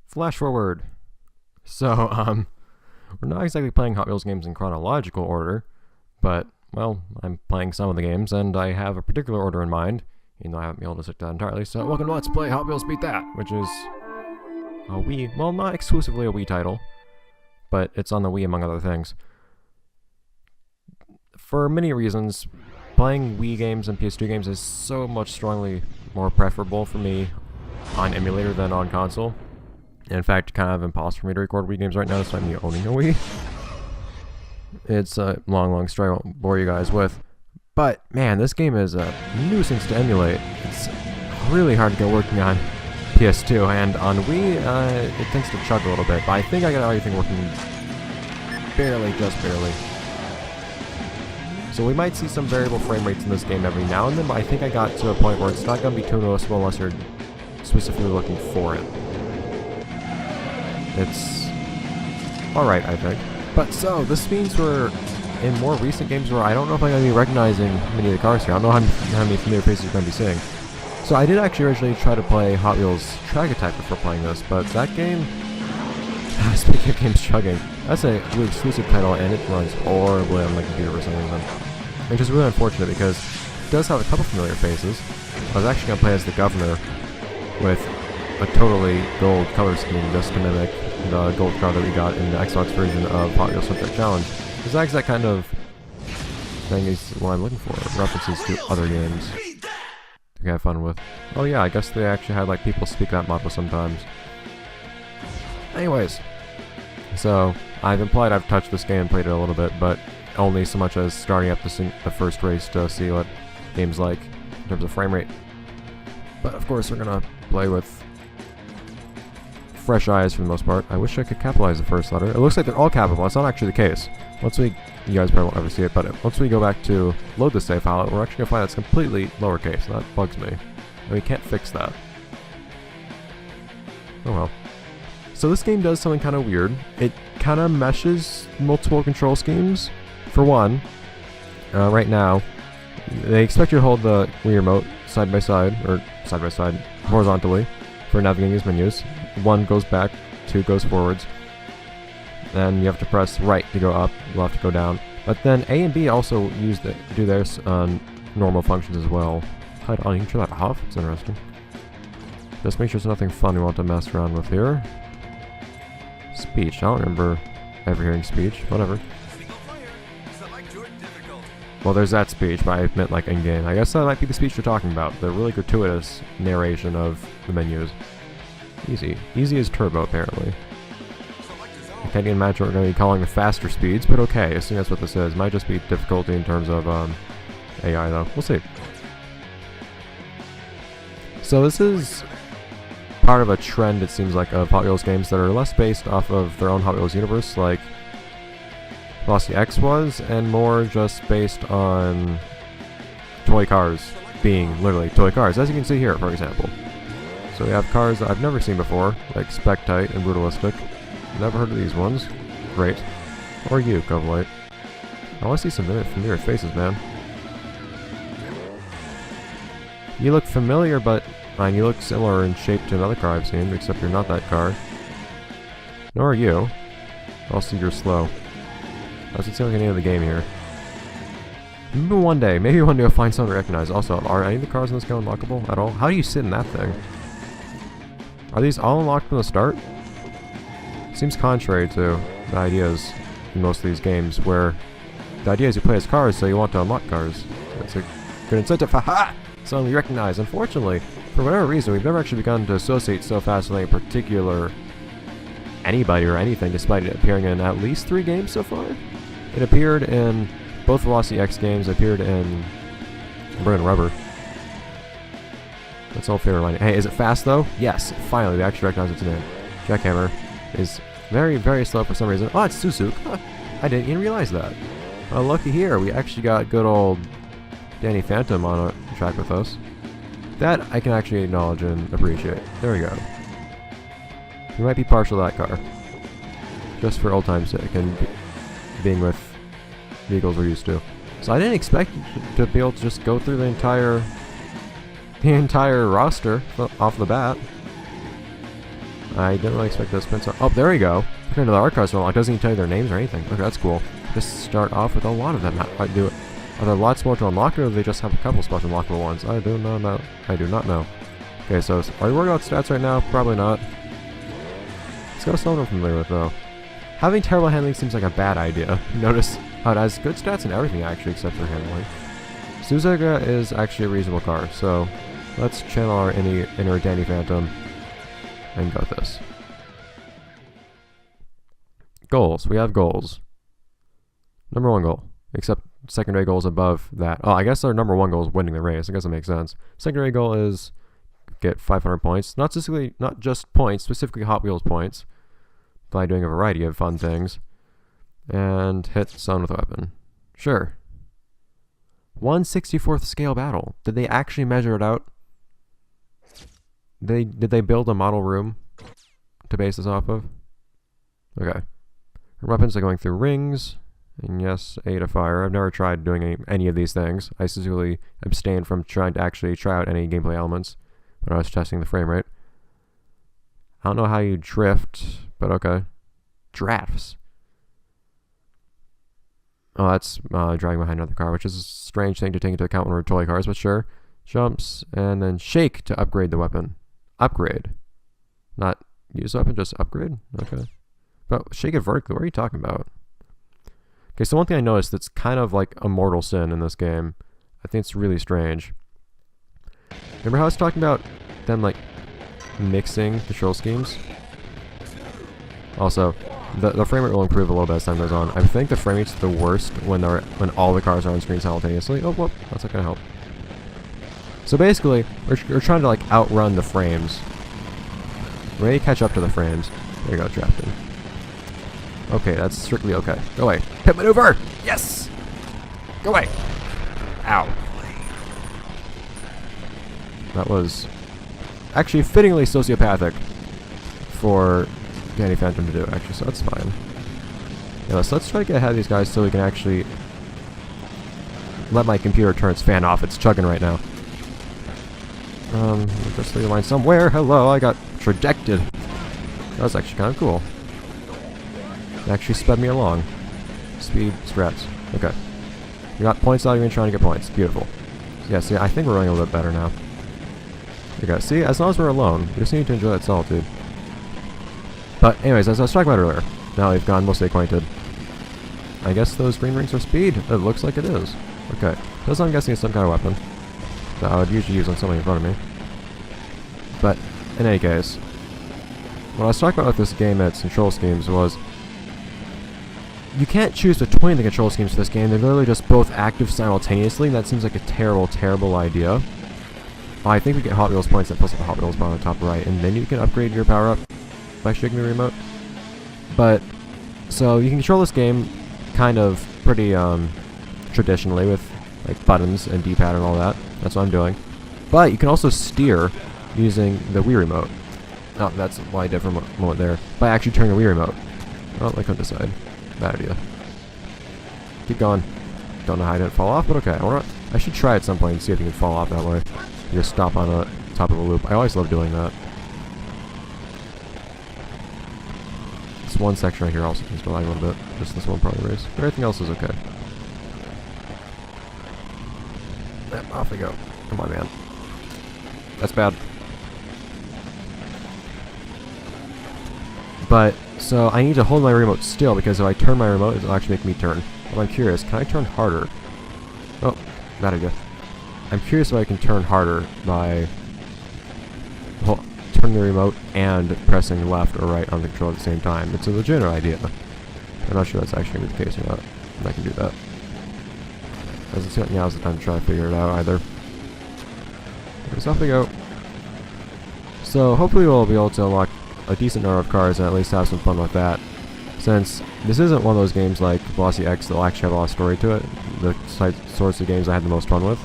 Flash forward. So, we're not exactly playing Hot Wheels games in chronological order, but, well, I'm playing some of the games, and I have a particular order in mind, even though I haven't been able to stick to that entirely. So, welcome to Let's Play Hot Wheels Beat That, which is a Wii, well, not exclusively a Wii title, but it's on the Wii among other things. For many reasons, playing Wii games and PS2 games is so much strongly more preferable for me on emulator than on console. In fact, kind of impossible for me to record Wii games right now despite me owning a Wii. It's a long story I won't bore you guys with. But, man, this game is a nuisance to emulate. It's really hard to get working on PS2, and on Wii, it tends to chug a little bit. But I think I got everything working barely, just barely. So we might see some variable frame rates in this game every now and then, but I think I got to a point where it's not going to be too noticeable unless you're specifically looking for it. It's alright, I think. But so, this means we're in more recent games where I don't know if I'm going to be recognizing many of the cars here. I don't know how many familiar faces you're going to be seeing. So I did actually originally try to play Hot Wheels Track Attack before playing this, but that game... Speaking of games chugging, that's a Wii exclusive title and it runs horribly on the computer for some reason. Which is really unfortunate because it does have a couple familiar faces. I was actually going to play as the governor with a totally gold color scheme just to mimic the gold car that we got in the Xbox version of Hot Wheels Switch Challenge. Because that's that kind of thing is what I'm looking for, references to other games to have fun with. Oh yeah, I guess they actually had like people speak that motto sometimes. Anyways, so I've touched this game and played it a little bit, but only so much as starting up the first race to see what the game's like in terms of frame rate. But of course we're gonna play with fresh eyes for the most part. I wish I could capitalize the first letter. It looks like they're all capital. That's not actually the case. You guys probably won't ever see it, but once we go back to load the save file, we're actually gonna find it's completely lowercase. That bugs me. And we can't fix that. Oh well. So this game does something kind of weird. It kind of meshes multiple control schemes. For one, right now, they expect you to hold the Wii remote side by side, horizontally, for navigating these menus. 1 goes back, 2 goes forwards. Then you have to press right to go up, left to go down. But then A and B also do their normal functions as well. Hide on, you can turn that off, it's interesting. Just make sure there's nothing fun we want to mess around with here. Speech, I don't remember ever hearing speech, whatever. Well, there's that speech, but I meant like in-game. I guess that might be the speech you're talking about. The really gratuitous narration of the menus. Easy. Easy as turbo, apparently. I can't even imagine what we're going to be calling the faster speeds, but okay, I assume that's what this is. Might just be difficulty in terms of AI, though. We'll see. So this is part of a trend, it seems like, of Hot Wheels games that are less based off of their own Hot Wheels universe, like Velocity X was, and more just based on toy cars being literally toy cars, as you can see here, for example. So we have cars that I've never seen before, like Spectite and Brutalistic. Never heard of these ones. Great. Or you, Covolite. I want to see some familiar faces, man. You look familiar, but you look similar in shape to another car I've seen, except you're not that car. Nor are you. Also, you're slow. Doesn't seem like any of the game here. Maybe one day I'll find someone to recognize. Also, are any of the cars in this game unlockable at all? How do you sit in that thing? Are these all unlocked from the start? Seems contrary to the ideas in most of these games, where the idea is you play as cars, so you want to unlock cars. That's a good incentive. Haha! Suddenly recognized. Unfortunately, for whatever reason, we've never actually begun to associate so fast with any particular anybody or anything, despite it appearing in at least 3 games so far. It appeared in both Velocity X games, appeared in Burning Rubber. That's all favorite line. Hey, is it fast though? Yes, finally, they actually recognize its name. Jackhammer is very slow for some reason. Oh, it's Suzuki. Huh. I didn't even realize that. Oh, looky here, we actually got good old Danny Phantom on a track with us. That I can actually acknowledge and appreciate. There we go. We might be partial to that car. Just for old time's sake and being with vehicles we're used to. So I didn't expect to be able to just go through the entire roster off the bat. I didn't really expect those spins. Oh, there we go. Okay, the art cards are unlocked. Doesn't even tell you their names or anything. Okay, that's cool. Just start off with a lot of them. I do it. Are there lots more to unlock, or do they just have a couple special unlockable ones? I do not know. I do not know. Okay, so are you worried about stats right now? Probably not. Let's go to someone I'm familiar with, though. Having terrible handling seems like a bad idea. Notice how it has good stats and everything, actually, except for handling. Suzuka is actually a reasonable car, so let's channel our inner Danny Phantom and go with this. Goals. We have goals. Number 1 goal. Except secondary goals above that. Oh, I guess our number 1 goal is winning the race. I guess that makes sense. Secondary goal is get 500 points. Not just points, specifically Hot Wheels points, by doing a variety of fun things. And hit someone with a weapon. Sure. 1/64th scale battle. Did they actually measure it out? Did they build a model room to base this off of? Okay. Our weapons are going through rings. And yes, A to fire. I've never tried doing any of these things. I specifically abstained from trying to actually try out any gameplay elements when I was testing the frame rate. I don't know how you drift, but okay. Drafts. Oh, that's driving behind another car, which is a strange thing to take into account when we're toy cars, but sure. Jumps, and then shake to upgrade the weapon. Upgrade. Not use the weapon, just upgrade? Okay. But shake it vertically, what are you talking about? Okay, so one thing I noticed that's kind of like a mortal sin in this game, I think it's really strange. Remember how I was talking about them like mixing control schemes? Also, the frame rate will improve a little bit as time goes on. I think the frame rate's the worst when all the cars are on screen simultaneously. Oh, whoop, that's not gonna help. So basically, we're trying to like outrun the frames. We're ready to catch up to the frames. There you go, drafting. Okay, that's strictly okay. Go away. Pit maneuver! Yes! Go away! Ow. That was actually fittingly sociopathic for Danny Phantom to do, actually, so that's fine. Yeah, let's try to get ahead of these guys so we can actually let my computer turn its fan off. It's chugging right now. Just leave a line somewhere. Hello, I got trajected. That was actually kind of cool. It actually sped me along. Speed, strats. Okay. We got points out even trying to get points. Beautiful. Yeah, see, I think we're running a little bit better now. Okay, see, as long as we're alone, we just need to enjoy that solitude. But anyways, as I was talking about earlier, now we've gotten mostly acquainted. I guess those green rings are speed. It looks like it is. Okay. This I'm guessing is some kind of weapon that I would usually use on somebody in front of me. But in any case, what I was talking about with this game and its control schemes was you can't choose between the control schemes for this game. They're literally just both active simultaneously, and that seems like a terrible, terrible idea. I think we get Hot Wheels points that plus the Hot Wheels bar on the top right, and then you can upgrade your power-up by shaking the remote. But, so you can control this game kind of pretty traditionally with like buttons and D-pad and all that. That's what I'm doing. But you can also steer using the Wii remote. Oh, that's why I did for a moment there. By actually turning the Wii remote. Oh, I couldn't decide. Bad idea. Keep going. Don't know how I didn't fall off, but okay. I should try at some point and see if you can fall off that way. You just stop on the top of a loop. I always love doing that. This one section right here also needs to lag a little bit. Just this one part of the race. But everything else is okay. Yep, off we go. Come on, man. That's bad. But, so I need to hold my remote still because if I turn my remote, it'll actually make me turn. Well, I'm curious, can I turn harder? Oh, bad idea. I'm curious if I can turn harder by turning the remote and pressing left or right on the controller at the same time. It's a legitimate idea. I'm not sure that's actually going to be the case or not. But I can do that. Doesn't seem like now's the time to try to figure it out either. So off we go. So hopefully we'll be able to unlock a decent number of cars and at least have some fun with that. Since this isn't one of those games like Velocity X that'll actually have a lot of story to it, the sorts of games I had the most fun with.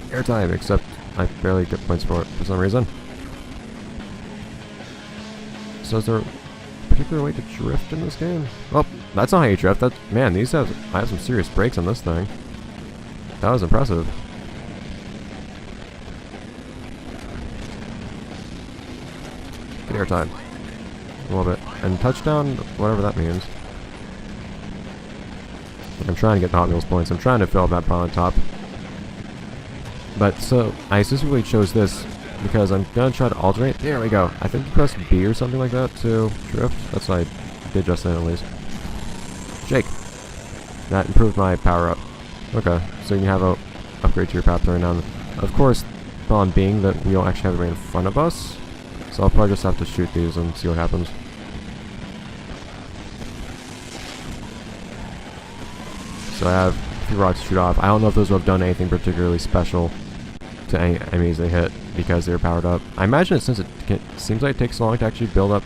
Airtime, except I barely get points for it for some reason. So is there a particular way to drift in this game? Oh, that's not how you drift. Man, I have some serious brakes on this thing. That was impressive. Get airtime. A little bit. And touchdown, whatever that means. I'm trying to get the Hot Wheels points. I'm trying to fill up that pile on top. But, so, I specifically chose this because I'm going to try to alternate. There we go. I think you press B or something like that to drift. That's what I did just then, at least. Shake. That improved my power up. Okay, so you can have a upgrade to your path right now. Of course, problem being that we don't actually have it right in front of us. So I'll probably just have to shoot these and see what happens. So I have a few rocks to shoot off. I don't know if those will have done anything particularly special to any enemies they hit because they're powered up. I imagine since it seems like it takes long to actually build up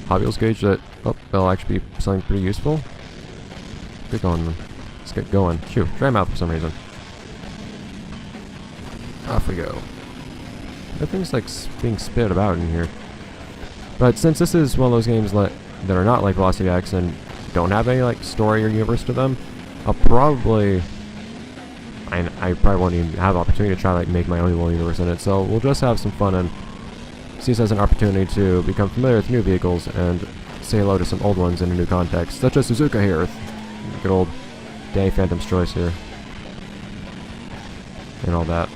Hot Wheels gauge, that that'll actually be something pretty useful. Get going, man. Let's get going. Phew, dry mouth for some reason. Off we go. Everything's like being spit about in here. But since this is one of those games that are not like Velocity X and don't have any like story or universe to them, I'll probably... I probably won't even have the opportunity to try to like make my own little universe in it, so we'll just have some fun and see this as an opportunity to become familiar with new vehicles and say hello to some old ones in a new context, such as Suzuka here. Good old Danny Phantom's Choice here. And all that.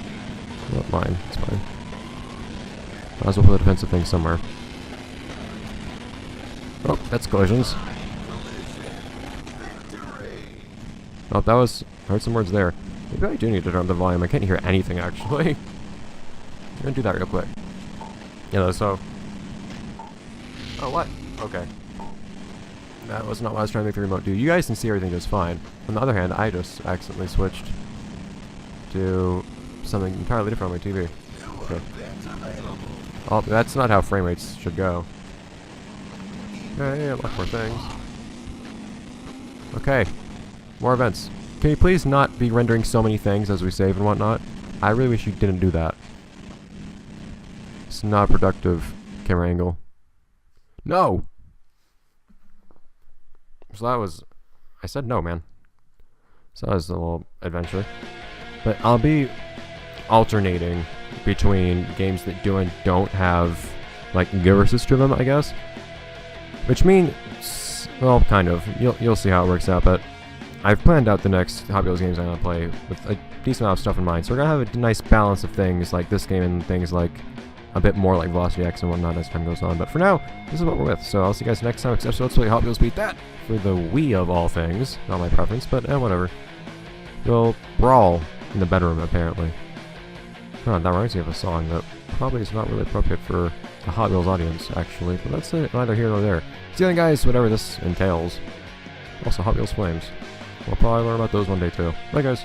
Not mine, it's fine. Might as well put a defensive thing somewhere. Oh, that's collisions. Oh, that was... I heard some words there. Maybe I do need to turn up the volume. I can't hear anything, actually. I'm gonna do that real quick. Yeah, so... Oh, what? Okay. That was not what I was trying to make the remote do. You guys can see everything just fine. On the other hand, I just accidentally switched to something entirely different on my TV. Okay. Oh, that's not how frame rates should go. Okay, a lot more things. Okay. More events. Can you please not be rendering so many things as we save and whatnot? I really wish you didn't do that. It's not a productive camera angle. No! So that was... I said no, man. So that was a little adventure. But I'll be alternating between games that do and don't have, like, universes to them, I guess. Which means... Well, kind of. You'll see how it works out, but... I've planned out the next Hot Wheels games I'm gonna play with a decent amount of stuff in mind. So we're gonna have a nice balance of things like this game and things like a bit more like Velocity X and whatnot as time goes on. But for now, this is what we're with. So I'll see you guys next time. Except let's play Hot Wheels Beat That for the Wii of all things. Not my preference, but whatever. We'll brawl in the bedroom apparently. Huh, that reminds me of a song that probably is not really appropriate for the Hot Wheels audience actually. But that's neither here nor there. See you then, guys. Whatever this entails. Also, Hot Wheels Flames. We'll probably learn about those one day too. Bye, guys.